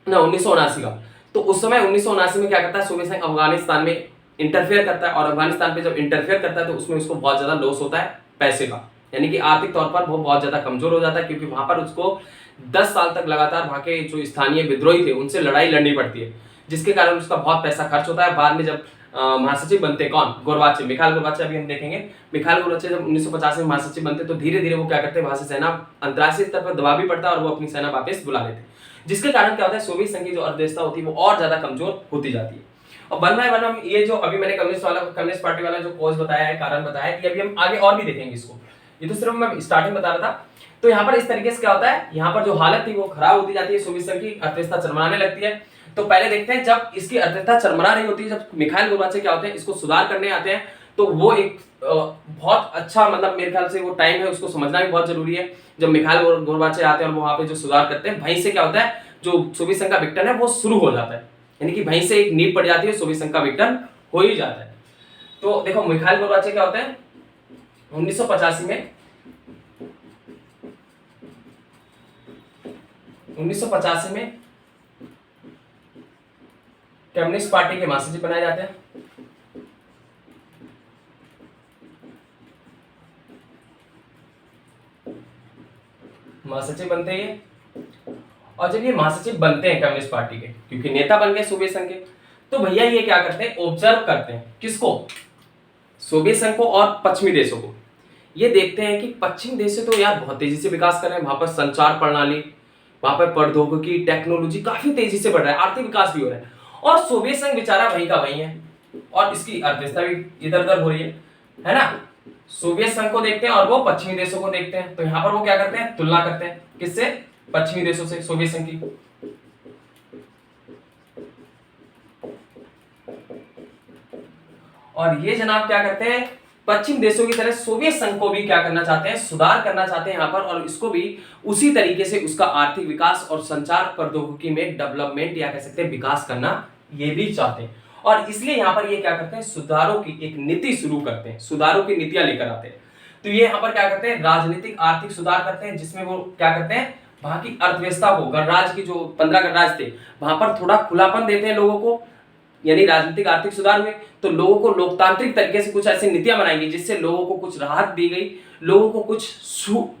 Speaker 1: ना 1979 का, तो उस समय 1979 में क्या करता है सोवियत संघ अफगानिस्तान में इंटरफेयर करता है, और अफगानिस्तान पे जब इंटरफेयर करता है तो उसमें उसको बहुत ज्यादा लॉस होता है पैसे का, यानी कि आर्थिक तौर पर वो बहुत ज्यादा कमजोर हो जाता है, क्योंकि वहां पर उसको 10 साल तक लगातार वहां के जो स्थानीय विद्रोही थे उनसे लड़ाई लड़नी पड़ती है, जिसके कारण उसका बहुत पैसा खर्च होता है। बाद में जब महासचिव बनते कौन, गोरबाचेव, मिखाइल गोरबाचेव, अभी हम देखेंगे। मिखाइल गोरबाचेव जब 1950 में महासचिव बनते तो धीरे धीरे वो क्या करते हैं, वहां से सेना अंतर्राष्ट्रीय स्तर पर दबाव भी पड़ता है और वो अपनी सेना वापस बुला लेते, जिसके कारण क्या होता है सोवियत संघ की जो अर्थव्यवस्था होती है वो और ज्यादा कमजोर होती जाती है। और वन बाय वन हम ये जो अभी मैंने कम्युनिस्ट पार्टी वाला जो कॉज बताया है, कारण बताया है, कि अभी हम आगे और भी देखेंगे इसको, ये तो सिर्फ मैं स्टार्टिंग बता रहा था। तो यहाँ पर इस तरीके से क्या होता है, यहाँ पर जो हालत थी वो खराब होती जाती है, सोवियत संघ की अर्थव्यवस्था चरमराने लगती है। तो पहले देखते हैं जब इसकी अर्थव्यवस्था चरमरा रही होती है, जब मिखाइल गोरबाचेव क्या होते हैं इसको सुधार करने आते हैं, तो वो एक बहुत अच्छा, मतलब मेरे ख्याल से वो टाइम है, उसको समझना भी बहुत जरूरी है। जब मिखाइल गोरबाचेव आते हैं और वो वहां पे जो सुधार करते हैं, वहीं से क्या होता है जो सोवियत संघ का विघटन है वो शुरू हो जाता है, यानी कि वहीं से एक नींव पड़ जाती है, सोवियत संघ का विघटन हो ही जाता है। तो देखो मिखाइल गोरबाचेव क्या होता है 1985 में 1985 में कम्युनिस्ट पार्टी के महासचिव बनाए जाते हैं। महासचिव बनते हैं, और जब ये महासचिव बनते हैं कम्युनिस्ट पार्टी के, क्योंकि नेता बन गए सोवियत संघ के, तो भैया ये क्या करते हैं, ऑब्जर्व करते हैं किसको, सोवियत संघ को और पश्चिमी देशों को। ये देखते हैं कि पश्चिमी देश से तो यार बहुत तेजी से विकास कर रहे हैं, वहां पर संचार प्रणाली, वहां पर प्रौद्योगिकी, टेक्नोलॉजी काफी तेजी से बढ़ रहा है, आर्थिक विकास भी हो रहा है, और सोवियत संघ बेचारा वहीं का वहीं है, और इसकी अर्थव्यवस्था भी इधर उधर हो रही है ना। सोवियत संघ को देखते हैं और वो पश्चिमी देशों को देखते हैं, तो यहाँ पर वो क्या करते हैं, तुलना करते हैं किससे, पश्चिमी देशों से, सोवियत संघ की। और ये जनाब क्या करते हैं, पश्चिम देशों की तरह सोवियत संघ को भी क्या करना चाहते हैं, सुधार करना चाहते हैं यहाँ पर, और इसको भी उसी तरीके से उसका आर्थिक विकास और संचार प्रौद्योगिकी में डेवलपमेंट या कह सकते हैं विकास करना ये भी चाहते हैं। और इसलिए यहाँ पर ये क्या करते हैं, सुधारों की एक नीति शुरू करते हैं, सुधारों की नीतियां लेकर आते हैं। तो ये यहाँ पर क्या करते हैं, राजनीतिक आर्थिक सुधार करते हैं, जिसमें वो क्या करते हैं, वहां की अर्थव्यवस्था को, गणराज्य की जो 15 गणराज्य थे वहां पर थोड़ा खुलापन देते हैं लोगों को, यानी राजनीतिक आर्थिक सुधार हुए तो लोगों को लोकतांत्रिक तरीके से कुछ ऐसी नीतियां बनाएंगी जिससे लोगों को कुछ राहत दी गई, लोगों को कुछ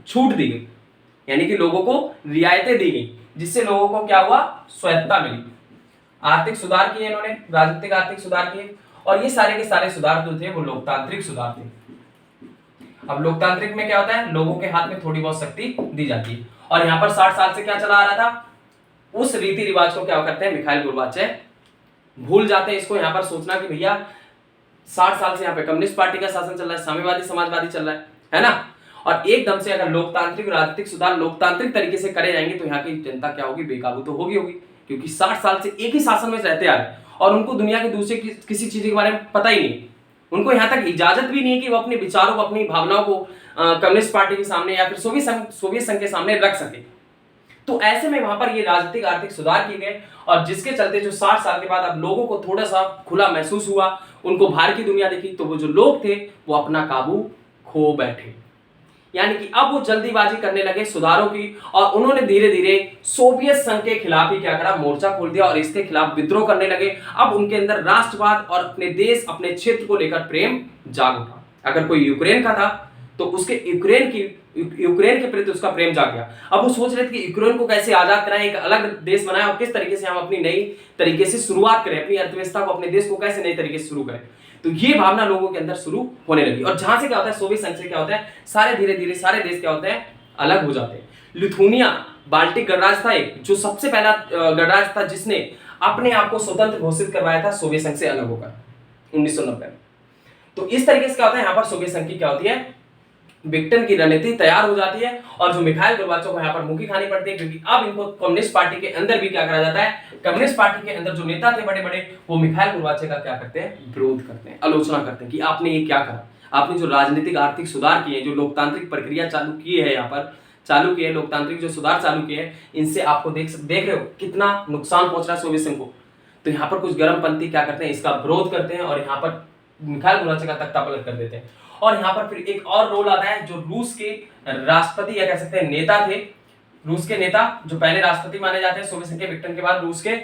Speaker 1: छूट दी गई, यानी कि लोगों को रियायतें दी गई, जिससे लोगों को क्या हुआ, स्वायत्तता मिली। आर्थिक सुधार किए इन्होंने, राजनीतिक आर्थिक सुधार किए, और ये सारे के सारे सुधार जो थे वो लोकतांत्रिक सुधार थे। अब लोकतांत्रिक में क्या होता है, लोगों के हाथ में थोड़ी बहुत शक्ति दी जाती है, और यहाँ पर 60 साल से क्या चला आ रहा था, उस रीति रिवाज को क्या करते हैं मिखाइल गोरबाचेव भूल जाते हैं। इसको यहाँ पर सोचना कि भैया 60 साल से यहाँ पे कम्युनिस्ट पार्टी का शासन चल रहा है, साम्यवादी समाजवादी चल रहा है ना, और एकदम से अगर लोकतांत्रिक राजनीतिक सुधार लोकतांत्रिक तरीके से करे जाएंगे तो यहाँ की जनता क्या होगी, बेकाबू तो होगी, क्योंकि 60 साल से एक ही शासन में रहते आ रहे हैं और उनको दुनिया के दूसरे किसी चीज के बारे में पता ही नहीं, उनको यहाँ तक इजाजत भी नहीं है कि वो अपने विचारों को, अपनी भावनाओं को कम्युनिस्ट पार्टी के सामने या फिर सोवियत संघ के सामने रख सके। तो ऐसे में वहां पर ये राजनीतिक आर्थिक सुधार किए गए, और जिसके चलते जो 60 साल के बाद अब लोगों को थोड़ा सा खुला महसूस हुआ, उनको बाहर की दुनिया दिखी, तो वो जो लोग थे वो अपना काबू खो बैठे, यानी कि अब वो जल्दीबाजी करने लगे सुधारों की, और उन्होंने धीरे धीरे सोवियत संघ के खिलाफ ही क्या करा, मोर्चा खोल दिया और इसके खिलाफ विद्रोह करने लगे। अब उनके अंदर राष्ट्रवाद और अपने देश, अपने क्षेत्र को लेकर प्रेम जाग उठा। अगर कोई यूक्रेन का था तो उसके यूक्रेन के प्रति उसका प्रेम जाग गया। अब वो सोच रहे थे कि यूक्रेन को कैसे आजाद कराएं, एक अलग देश बनाएं, और किस तरीके से हम अपनी नई तरीके से शुरुआत करें, अपनी अर्थव्यवस्था को, अपने देश को कैसे नई तरीके से शुरू करें। तो ये भावना लोगों के अंदर शुरू होने लगी, और जहां से क्या होता है, सोवियत संघ से क्या होता है, सारे धीरे धीरे सारे देश क्या होते हैं, अलग हो जाते हैं। लिथुनिया बाल्टिक गणराज्य था एक, जो सबसे पहला गणराज्य था जिसने अपने आप को स्वतंत्र घोषित करवाया था सोवियत संघ से अलग होकर 1990 में। तो इस तरीके से क्या होता है, यहाँ पर सोवियत संघ की क्या होती है, विघटन की रणनीति तैयार हो जाती है, और जो मिखाइल गोरबाचेव को यहाँ पर मुखी खानी पड़ती है, क्योंकि अब इनको कम्युनिस्ट पार्टी के अंदर भी क्या करा जाता है, कम्युनिस्ट पार्टी के अंदर जो नेता थे बड़े बड़े, वो मिखाइल गोरबाचेव का क्या करते हैं, विरोध करते हैं, आलोचना करते हैं कि आपने ये क्या करा, आपने जो राजनीतिक आर्थिक सुधार किए, जो लोकतांत्रिक प्रक्रिया चालू की है यहाँ पर, चालू किए, लोकतांत्रिक जो सुधार चालू किए, इनसे आपको देख रहे हो कितना नुकसान पहुंच रहा है सोवियत संघ को। तो यहाँ पर कुछ गर्मपंथी क्या करते हैं, इसका विरोध करते हैं और यहाँ पर मिखाइल गोर्बाचेव का तख्ता पलट कर देते हैं। और यहाँ पर फिर एक और रोल आता है, जो रूस के राष्ट्रपति या कह सकते हैं नेता थे, रूस के नेता जो पहले राष्ट्रपति माने जाते हैं सोवियत संघ के विघटन के बाद, रूस के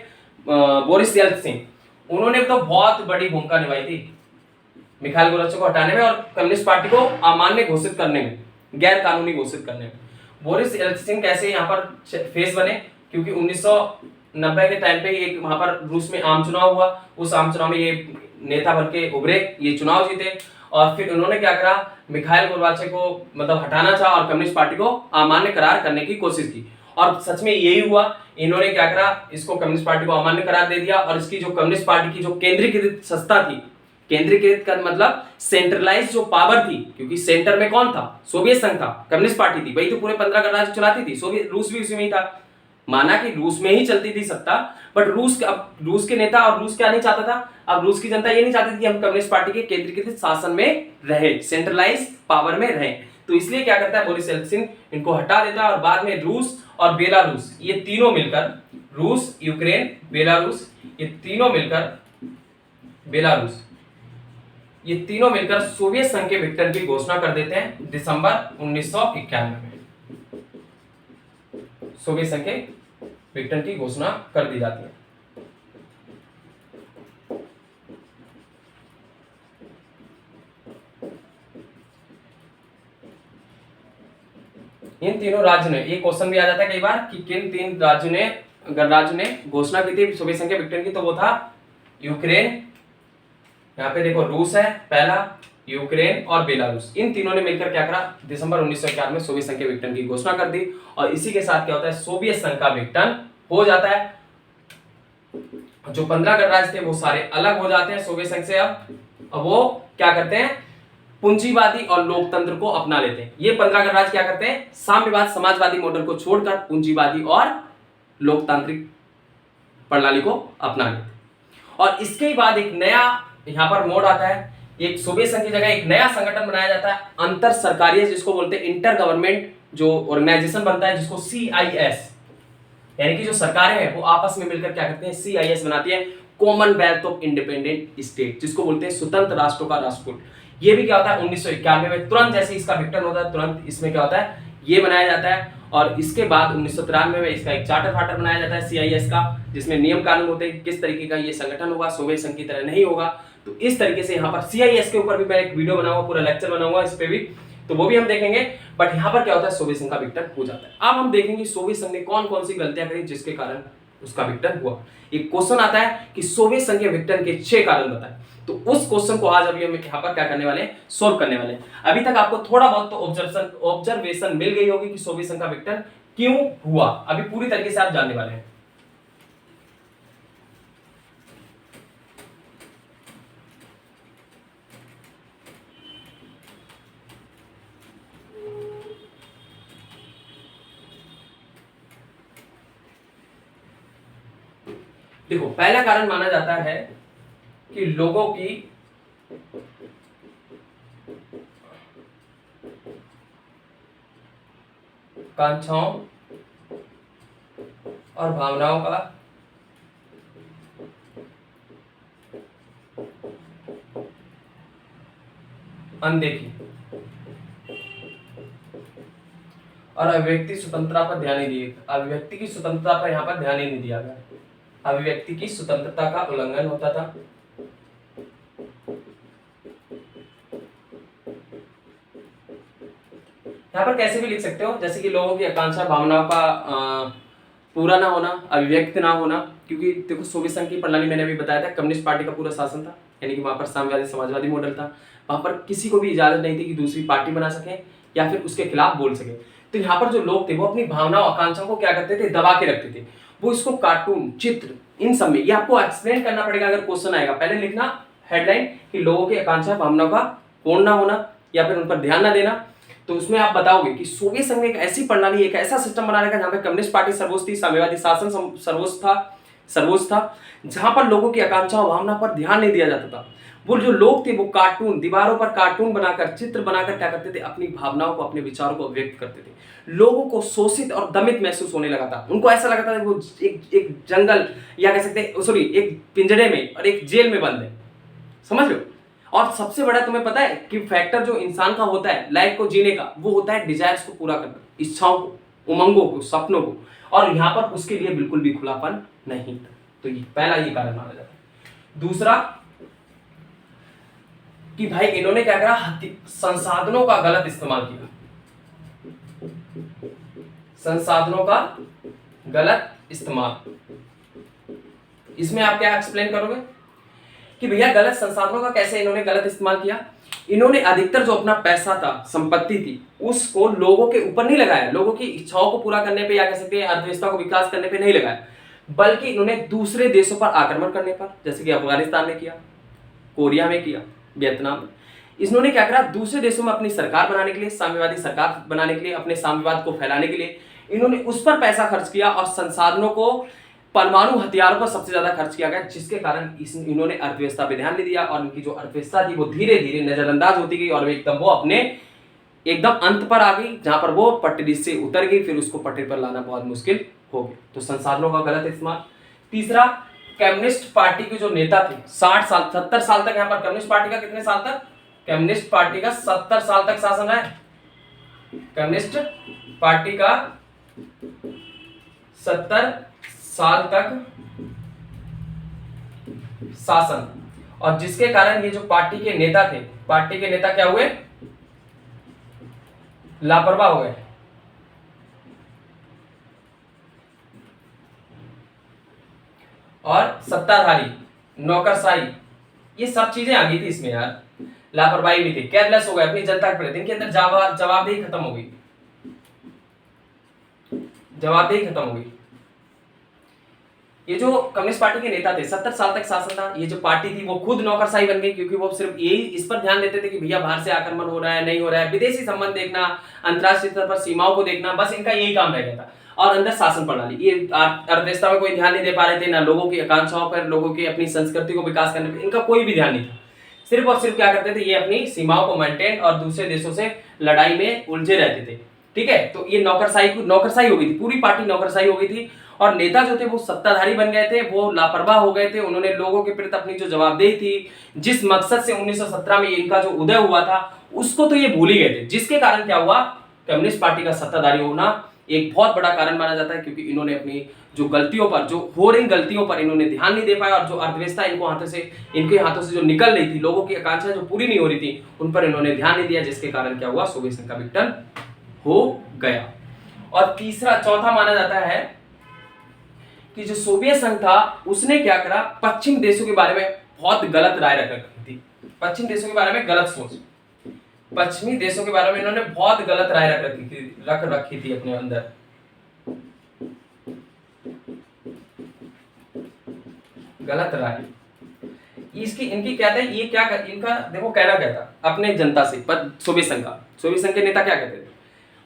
Speaker 1: बोरिस येल्त्सिन, उन्होंने तो बहुत बड़ी भूमिका निभाई थी मिखाइल गोर्बाचेव को हटाने में और कम्युनिस्ट पार्टी को अमान्य घोषित करने में, गैर कानूनी घोषित करने में। बोरिस येल्त्सिन कैसे यहाँ पर फेस बने, क्योंकि 1990 के टाइम पे एक वहां पर रूस में आम चुनाव हुआ, उस आम चुनाव में ये नेता बनके उभरे, ये चुनाव जीते और फिर उन्होंने क्या करा, मिखाइल गोर्बाचेव को मतलब हटाना चाहा और कम्युनिस्ट पार्टी को अमान्य करार करने की कोशिश की और सच में यही हुआ। इन्होंने क्या करा, इसको कम्युनिस्ट पार्टी को अमान्य करार दे दिया और इसकी जो कम्युनिस्ट पार्टी की जो केंद्रीकृत सत्ता थी, केंद्रीकृत का मतलब सेंट्रलाइज जो पावर थी, क्योंकि सेंटर में कौन था, सोवियत संघ था, कम्युनिस्ट पार्टी थी, वही तो पूरे 15 गणराज्य चलाती थी, सोवियत रूस भी उसी में ही था। माना कि रूस में ही चलती थी सत्ता, बट रूस के नेता और रूस क्या नहीं चाहता था, अब रूस की जनता ये नहीं चाहती थी कि हम कम्युनिस्ट पार्टी के केंद्रीकृत शासन में रहे, सेंट्रलाइज पावर में रहे। तो इसलिए क्या करता है बोरिस येल्त्सिन, इनको हटा देता है और बाद में रूस और बेलारूस, ये तीनों मिलकर, रूस, यूक्रेन, बेलारूस, ये तीनों मिलकर, बेलारूस, ये तीनों मिलकर सोवियत संघ के विघटन की घोषणा कर देते हैं दिसंबर 1991 में। सोवियत संघ के विघटन की घोषणा कर दी जाती है। इन तीनों राज्यों ने, ये क्वेश्चन भी आ जाता है कई बार कि किन तीन गणराज्यों ने घोषणा की थी सोवियत संघ के विघटन की, तो वो था यूक्रेन, यहाँ पे देखो रूस है पहला, यूक्रेन और बेलारूस, इन तीनों ने मिलकर क्या करा, दिसंबर 1991 में सोवियत संघ के विघटन की घोषणा कर दी और इसी के साथ क्या होता है, सोवियत संघ का विघटन हो जाता है। जो 15 गणराज्य थे वो सारे अलग हो जाते हैं सोवियत संघ से। अब वो क्या करते हैं, पूंजीवादी और लोकतंत्र को अपना लेते हैं। ये 15 गणराज्य क्या करते हैं, साम्यवाद समाजवादी मॉडल को छोड़कर पूंजीवादी और लोकतांत्रिक प्रणाली को अपना लेते हैं। और इसके बाद एक नया यहाँ पर मोड आता है, एक सोवियत संघ की जगह एक नया संगठन बनाया जाता है, अंतर सरकारीय, जिसको बोलते हैं इंटर गवर्नमेंट जो ऑर्गेनाइजेशन बनता है, जिसको CIS, यानी कि जो सरकारें हैं वो आपस में मिलकर क्या करते हैं, CIS बनाती है, कॉमनवेल्थ ऑफ इंडिपेंडेंट स्टेट, जिसको बोलते हैं स्वतंत्र राष्ट्रों का राष्ट्रकूट। ये भी क्या होता है 1991 में, तुरंत जैसे इसका विघटन होता है तुरंत इसमें क्या होता है, ये बनाया जाता है। और इसके बाद 1993 में इसका एक चार्टर फार्टर बनाया जाता है CIS का, जिसमें नियम कानून होते हैं किस तरीके का ये संगठन होगा, सोवियत संघ की तरह नहीं होगा। तो इस तरीके से यहाँ पर CIS के ऊपर भी मैं एक वीडियो बनाऊंगा, पूरा लेक्चर बनाऊंगा इस पे भी, तो वो भी हम देखेंगे। बट यहाँ पर क्या होता है, सोवियत संघ का विघटन हो जाता है। अब हम देखेंगे सोवियत संघ ने कौन कौन सी गलतियां करी जिसके कारण उसका विघटन हुआ। एक क्वेश्चन आता है कि सोवियत संघ के विघटन के 6 कारण बताएं, तो उस क्वेश्चन को आज अभी हम यहाँ पर क्या करने वाले हैं, सोल्व करने वाले हैं। अभी तक आपको थोड़ा बहुत तो ऑब्जर्वेशन मिल गई होगी कि सोवियत संघ का विघटन क्यों हुआ, अभी पूरी तरीके से आप जानने वाले हैं। देखो, पहला कारण माना जाता है कि लोगों की आकांक्षाओं और भावनाओं का अनदेखी और अभिव्यक्ति स्वतंत्रता पर ध्यान नहीं दिया, अभिव्यक्ति की स्वतंत्रता पर यहाँ पर ध्यान ही नहीं दिया गया, अभिव्यक्ति की स्वतंत्रता का उल्लंघन होता था। यहाँ पर कैसे भी लिख सकते हो, जैसे कि लोगों की आकांक्षा भावनाओं का पूरा ना होना, अभिव्यक्त ना होना, क्योंकि देखो सोवियत संघ की प्रणाली मैंने अभी बताया था, कम्युनिस्ट पार्टी का पूरा शासन था, यानी कि वहां पर साम्यवादी समाजवादी मॉडल था, वहां पर किसी को भी इजाजत नहीं थी कि दूसरी पार्टी बना सके या फिर उसके खिलाफ बोल सके। तो यहाँ पर जो लोग थे वो अपनी भावनाओं आकांक्षाओं को क्या करते थे, दबा के रखते थे। वो इसको कार्टून, चित्र, इन सब में, ये आपको एक्सप्लेन करना पड़ेगा अगर क्वेश्चन आएगा। पहले लिखना हेडलाइन कि लोगों की आकांक्षा भावनाओं का पूर्ण ना होना या फिर उन पर ध्यान ना देना। तो उसमें आप बताओगे कि सोवियत संघ ने एक ऐसी प्रणाली, एक ऐसा सिस्टम बना रखा जहां पे कम्युनिस्ट पार्टी सर्वोच्च थी, साम्यवादी शासन सर्वोच्च था, जहां पर लोगों की आकांक्षा और भावना पर ध्यान नहीं दिया जाता था। वो जो लोग थे वो कार्टून, दीवारों पर कार्टून बनाकर, चित्र बनाकर क्या करते थे, अपनी भावनाओं को, अपने विचारों को व्यक्त करते थे। लोगों को शोषित और दमित महसूस होने लगा था। उनको ऐसा लगता था वो एक जंगल, या कह सकते हैं सॉरी, एक पिंजरे में और एक जेल में बंद है, समझ लो। और सबसे बड़ा तुम्हें पता है कि फैक्टर जो इंसान का होता है लाइफ को जीने का, वो होता है डिजायर्स को पूरा करना, इच्छाओं को, उमंगों को, सपनों को, और यहाँ पर उसके लिए बिल्कुल भी खुलापन नहीं था। तो ये पहला ये कारण माना जाता है। दूसरा कि भाई इन्होंने क्या करा, संसाधनों का गलत इस्तेमाल किया, संसाधनों का गलत इस्तेमाल। इसमें आप क्या एक्सप्लेन करोगे कि भैया गलत संसाधनों का कैसे इन्होंने गलत इस्तेमाल किया? इन्होंने अधिकतर जो अपना पैसा था, संपत्ति थी, उसको लोगों के ऊपर नहीं लगाया, लोगों की इच्छाओं को पूरा करने पे, या कह सकते हैं अर्थव्यवस्था को विकास करने पे नहीं लगाया, बल्कि इन्होंने दूसरे देशों पर आक्रमण करने पर, जैसे कि अफगानिस्तान में किया, कोरिया में किया, वियतनाम में, इन्होंने क्या करा, दूसरे देशों में अपनी सरकार बनाने के लिए, साम्यवादी सरकार बनाने के लिए, अपने साम्यवाद को फैलाने के लिए इन्होंने उस पर पैसा खर्च किया, और संसाधनों को परमाणु हथियारों पर सबसे ज्यादा खर्च किया गया, जिसके कारण इन्होंने अर्थव्यवस्था पे ध्यान नहीं दिया, और उनकी जो अर्थव्यवस्था थी वो धीरे धीरे नजरअंदाज होती गई, और वो अपने एकदम अंत पर आ गई, जहां पर वो पटरी से उतर गई, फिर उसको पटरी पर लाना बहुत मुश्किल हो गया। तो संसाधनों का गलत इस्तेमाल। तीसरा, कम्युनिस्ट पार्टी के जो नेता थे, 60 साल 70 साल तक, यहाँ पर कम्युनिस्ट पार्टी का कितने साल तक, कम्युनिस्ट पार्टी का 70 साल तक शासन रहा है। कम्युनिस्ट पार्टी का 70 साल तक शासन, और जिसके कारण ये जो पार्टी के नेता थे, पार्टी के नेता क्या हुए, लापरवाह हो गए, और सत्ताधारी, नौकरशाही, ये सब चीजें आ गई थी इसमें यार, लापरवाही भी थी, केयरलेस हो गए अपनी जनता के प्रति, इनके अंदर जवाबदेही खत्म हो गई, जवाबदेही खत्म हो गई। ये जो कम्युनिस्ट पार्टी के नेता थे, 70 साल तक शासन था, ये जो पार्टी थी वो खुद नौकरशाही बन गई, क्योंकि वो सिर्फ यही इस पर ध्यान देते थे कि भैया बाहर से आक्रमण हो रहा है, नहीं हो रहा है, विदेशी संबंध देखना, अंतरराष्ट्रीय स्तर पर सीमाओं को देखना, बस इनका यही काम रह गया था। और अंदर शासन प्रणाली, ये अर्थव्यवस्था में कोई ध्यान नहीं दे पा रहे थे, ना लोगों की आकांक्षाओं पर, लोगों की अपनी संस्कृति को विकास करने पर इनका कोई भी ध्यान नहीं था। सिर्फ और सिर्फ क्या करते थे, ये अपनी सीमाओं को मेंटेन और दूसरे देशों से लड़ाई में उलझे रहते थे, ठीक है। तो ये नौकरशाही हो गई थी, पूरी पार्टी नौकरशाही हो गई थी, और नेता जो थे वो सत्ताधारी बन गए थे, वो लापरवाह हो गए थे, उन्होंने लोगों के प्रति अपनी जो जवाबदेही थी, जिस मकसद से 1917 में इनका जो उदय हुआ था, उसको तो ये भूल ही गए थे, जिसके कारण क्या हुआ, कम्युनिस्ट पार्टी का सत्ताधारी होना एक बहुत बड़ा कारण माना जाता है, क्योंकि इन्होंने अपनी जो गलतियों पर, जो हो रही गलतियों पर इन्होंने ध्यान नहीं दे पाया, और जो अर्थव्यवस्था इनके हाथों से जो निकल रही थी, लोगों की आकांक्षाएं जो पूरी नहीं हो रही थी, उन पर इन्होंने ध्यान नहीं दिया, जिसके कारण क्या हुआ, सोवियत संघ का विघटन हो गया। और चौथा माना जाता है कि जो सोवियत संघ था उसने क्या करा, पश्चिम देशों के बारे में बहुत गलत राय रख रखी थी, पश्चिम देशों के बारे में गलत सोच, पश्चिमी देशों के बारे में इन्होंने बहुत गलत राय रख रखी थी अपने अंदर। गलत राय इनकी क्या था, ये क्या इनका देखो कहना क्या था अपने जनता से, सोवियत संघ के नेता क्या कहते थे,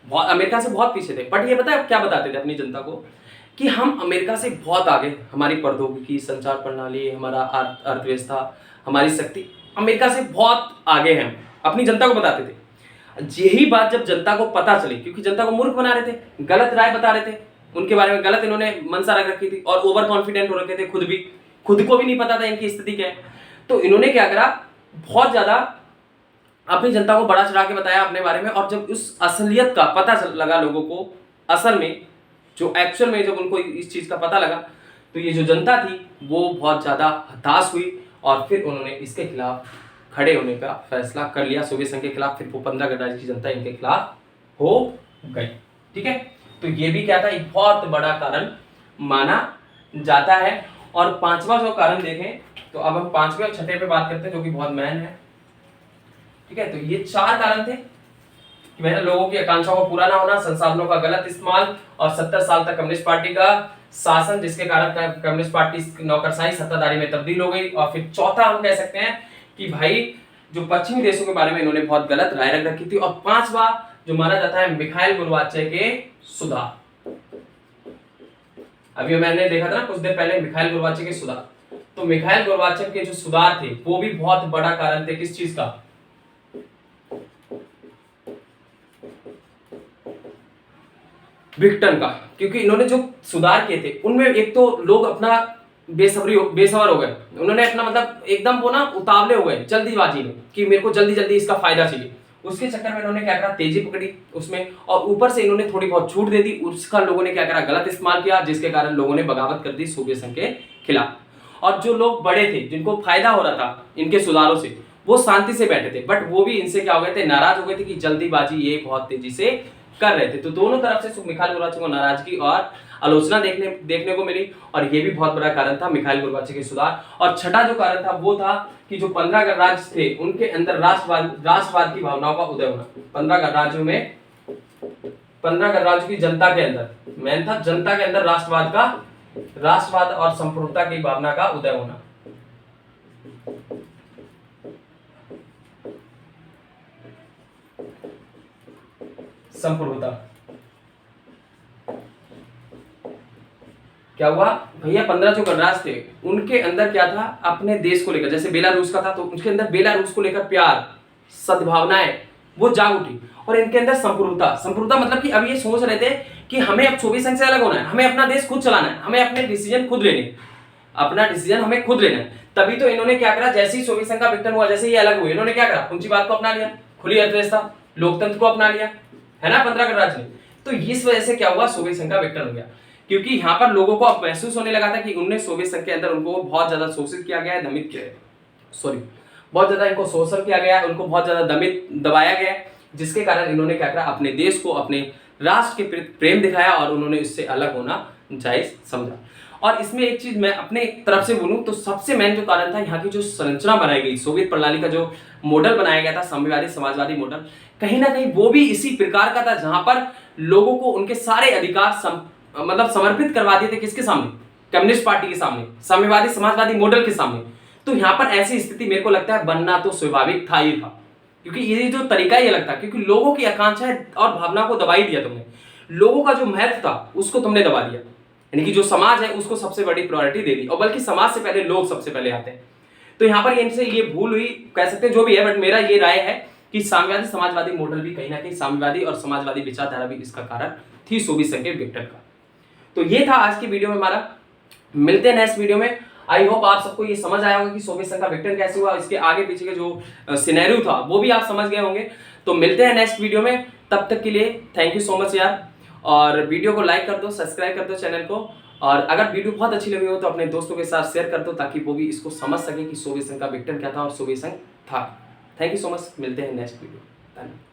Speaker 1: बहुत अमेरिका से बहुत पीछे थे, बट ये पता है क्या बताते थे अपनी जनता को, कि हम अमेरिका से बहुत आगे, हमारी प्रौद्योगिकी, संचार प्रणाली, हमारा अर्थव्यवस्था, हमारी शक्ति अमेरिका से बहुत आगे हैं, अपनी जनता को बताते थे। यही बात जब जनता को पता चली, क्योंकि जनता को मूर्ख बना रहे थे, गलत राय बता रहे थे, उनके बारे में गलत इन्होंने मनसा रख रखी थी, और ओवर कॉन्फिडेंट हो रखे थे, खुद को भी नहीं पता था इनकी स्थिति क्या है। तो इन्होंने क्या करा, बहुत ज्यादा अपनी जनता को बड़ा चढ़ा के बताया अपने बारे में, और जब उस असलियत का पता लगा लोगों को, असल में जो एक्चुअल में जब उनको इस चीज का पता लगा, तो ये जो जनता थी वो बहुत ज्यादा हताश हुई, और फिर उन्होंने इसके खिलाफ खड़े होने का फैसला कर लिया, सोवियत संघ के खिलाफ। फिर वो 15 गणराज्य की जनता इनके खिलाफ हो गई, ठीक है। तो ये भी क्या था, एक बहुत बड़ा कारण माना जाता है। और पांचवा जो कारण देखें, तो अब हम पांचवे और छठे पे बात करते हैं, जो कि बहुत महत्वपूर्ण है, ठीक है। तो ये 4 कारण थे कि मैंने लोगों की आकांक्षाओं को पूरा ना होना, संसाधनों का गलत इस्तेमाल, और 70 साल तक कम्युनिस्ट पार्टी का शासन, जिसके कारण कम्युनिस्ट पार्टी नौकरशाही सत्ताधारी में तब्दील हो गई। और फिर चौथा हम कह सकते हैं कि भाई जो पश्चिमी देशों के बारे में इन्होंने बहुत गलत राय रख रखी थी। और पांचवा जो माना जाता है मिखाइल गोर्बाचेव के सुधार। अभी मैंने देखा था ना कुछ देर पहले, मिखाइल गोर्बाचेव के सुधार, तो मिखाइल गोर्बाचेव के जो सुधार थे वो भी बहुत बड़ा कारण थे किस चीज का, विघटन का। क्योंकि इन्होंने जो सुधार किए थे उनमें एक तो लोग अपना बेसबर हो गए, उन्होंने अपना मतलब एकदम वो ना उतावले हो गए जल्दीबाजी में कि मेरे को जल्दी जल्दी इसका फायदा चाहिए। उसके चक्कर में इन्होंने क्या करा, तेजी पकड़ी उसमें, और ऊपर से इन्होंने थोड़ी बहुत छूट दे दी, उसका लोगों ने क्या करा, गलत इस्तेमाल किया, जिसके कारण लोगों ने बगावत कर दी सोवियत संघ के खिलाफ। और जो लोग बड़े थे जिनको फायदा हो रहा था इनके सुधारों से, वो शांति से बैठे थे, बट वो भी इनसे क्या हो गए थे, नाराज हो गए थे कि जल्दीबाजी ये बहुत तेजी से कर रहे थे। तो दोनों तरफ से मिखाइल गोर्बाचेव को नाराजगी और आलोचना देखने को मिली, और ये भी बहुत बड़ा कारण था मिखाइल गोर्बाचेव के सुधार। और छठा जो कारण था वो था कि जो 15 गणराज्य थे उनके अंदर राष्ट्रवाद की भावनाओं का उदय होना। 15 गणराज्यों में 15 गणराज्यों की जनता के अंदर मेन था, जनता के अंदर राष्ट्रवाद और संप्रभुता की भावना का उदय होना। संप्रभुता क्या हुआ भैया, 15 जो गणराज्य थे उनके अंदर क्या था, अपने देश को लेकर, जैसे बेलारूस का था तो उनके अंदर बेलारूस को लेकर प्यार, सद्भावनाएं वो जाग उठी। और इनके अंदर संप्रभुता मतलब कि अब ये सोच रहे थे कि हमें अब सोवियत संघ से अलग होना है, हमें अपना देश खुद चलाना है, हमें अपने डिसीजन खुद लेने, अपना डिसीजन हमें खुद लेना है। तभी तो इन्होंने क्या करा, जैसे ही सोवियत संघ का विघटन हुआ, जैसे ये अलग हुए, इन्होंने क्या करा, उनकी बात को अपना लिया, खुली अर्थव्यवस्था, लोकतंत्र को अपना लिया, है ना 15 गणराज्य ने। तो इस वजह से क्या हुआ, सोवियत संघ का विघटन हो गया। क्योंकि यहाँ पर लोगों को अब महसूस होने लगा था कि उन्हें सोवियत संघ के अंदर उनको बहुत ज्यादा शोषित किया गया है, दमित किया है, बहुत ज्यादा इनको शोषण किया गया है, उनको बहुत ज्यादा दबाया गया है, जिसके कारण इन्होंने क्या करा, अपने देश को, अपने राष्ट्र के प्रति प्रेम दिखाया और उन्होंने इससे अलग होना जायज समझा। और इसमें एक चीज मैं अपने तरफ से बोलूं तो सबसे मेन जो कारण था, यहाँ की जो संरचना बनाई गई, सोवियत प्रणाली का जो मॉडल बनाया गया था, साम्यवादी समाजवादी मॉडल, कहीं ना कहीं वो भी इसी प्रकार का था, जहां पर लोगों को उनके सारे अधिकार मतलब समर्पित करवा दिए थे किसके सामने, कम्युनिस्ट पार्टी के सामने, साम्यवादी समाजवादी मॉडल के सामने। तो यहाँ पर ऐसी स्थिति मेरे को लगता है बनना तो स्वाभाविक था ही था, क्योंकि ये जो तरीका ही अलग था, क्योंकि लोगों की आकांक्षाएं और भावना को दबा ही दिया तुमने, लोगों का जो महत्व था उसको तुमने दबा दिया, यानी कि जो समाज है उसको सबसे बड़ी प्रायोरिटी दे दी, और बल्कि समाज से पहले लोग सबसे पहले आते हैं। तो यहाँ पर इनसे ये भूल हुई, कह सकते हैं जो भी है, बट मेरा ये राय है कि साम्यवादी समाजवादी मॉडल भी कहीं ना कहीं, साम्यवादी और समाजवादी विचारधारा भी इसका कारण थी सोवियत संघ के विघटन का। तो ये था आज की वीडियो में हमारा, मिलते हैं नेक्स्ट वीडियो में। आई होप आप सबको ये समझ आया होगा कि सोवियत संघ का विघटन कैसे हुआ, इसके आगे पीछे के जो सिनेरियो था वो भी आप समझ गए होंगे। तो मिलते हैं नेक्स्ट वीडियो में, तब तक के लिए थैंक यू सो मच यार, और वीडियो को लाइक कर दो, सब्सक्राइब कर दो चैनल को, और अगर वीडियो बहुत अच्छी लगी हो तो अपने दोस्तों के साथ शेयर कर दो, ताकि वो भी इसको समझ सके कि सोवियत संघ का विघटन क्या था और सोवियत संघ था। थैंक यू सो मच, मिलते हैं नेक्स्ट वीडियो, धन्यवाद।